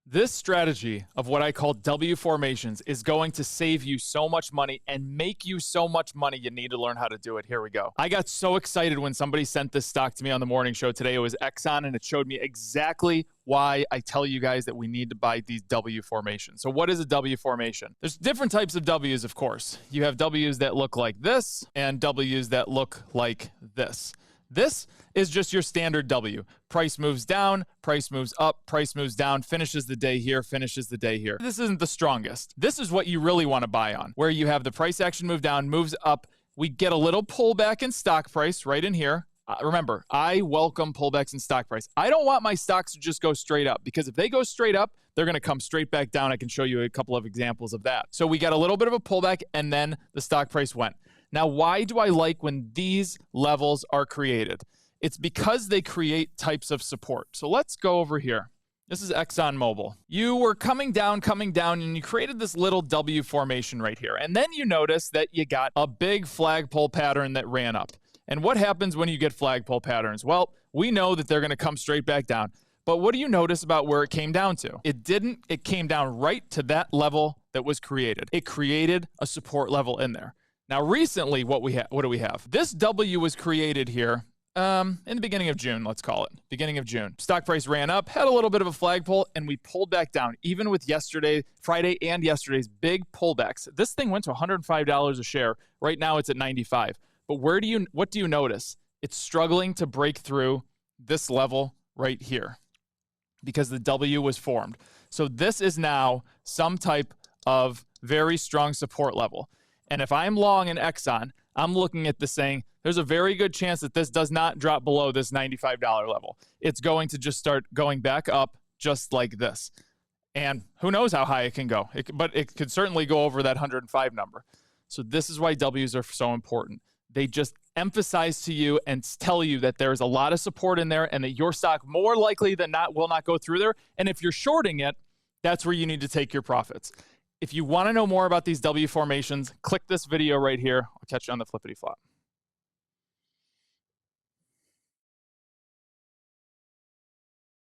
This strategy of what I call W formations is going to save you so much money and make you so much money. You need to learn how to do it. Here we go. I got so excited when somebody sent this stock to me on the morning show today. It was Exxon, and it showed me exactly why I tell you guys that we need to buy these W formations. So what is a W formation? There's different types of W's, of course. You have W's that look like this and W's that look like this. This is just your standard W. Price moves down, price moves up, price moves down, finishes the day here, finishes the day here. This isn't the strongest. This is what you really want to buy on, where you have the price action move down, moves up. We get a little pullback in stock price right in here. Remember, I welcome pullbacks in stock price. I don't want my stocks to just go straight up, because if they go straight up, they're going to come straight back down. I can show you a couple of examples of that. So we got a little bit of a pullback, and then the stock price went. Now, why do I like when these levels are created? It's because they create types of support. So let's go over here. This is ExxonMobil. You were coming down, and you created this little W formation right here. And then you notice that you got a big flagpole pattern that ran up. And what happens when you get flagpole patterns? Well, we know that they're going to come straight back down. But what do you notice about where it came down to? It didn't. It came down right to that level that was created. It created a support level in there. Now, recently, what do we have? This W was created here in the beginning of June, let's call it. Beginning of June. Stock price ran up, had a little bit of a flagpole, and we pulled back down, even with Friday and yesterday's big pullbacks. This thing went to $105 a share. Right now, it's at $95. But what do you notice? It's struggling to break through this level right here because the W was formed. So this is now some type of very strong support level. And if I'm long in Exxon, I'm looking at this saying, there's a very good chance that this does not drop below this $95 level. It's going to just start going back up just like this. And who knows how high it can go, but it could certainly go over that 105 number. So this is why W's are so important. They just emphasize to you and tell you that there's a lot of support in there and that your stock more likely than not will not go through there. And if you're shorting it, that's where you need to take your profits. If you want to know more about these W formations, click this video right here. I'll catch you on the flippity flop.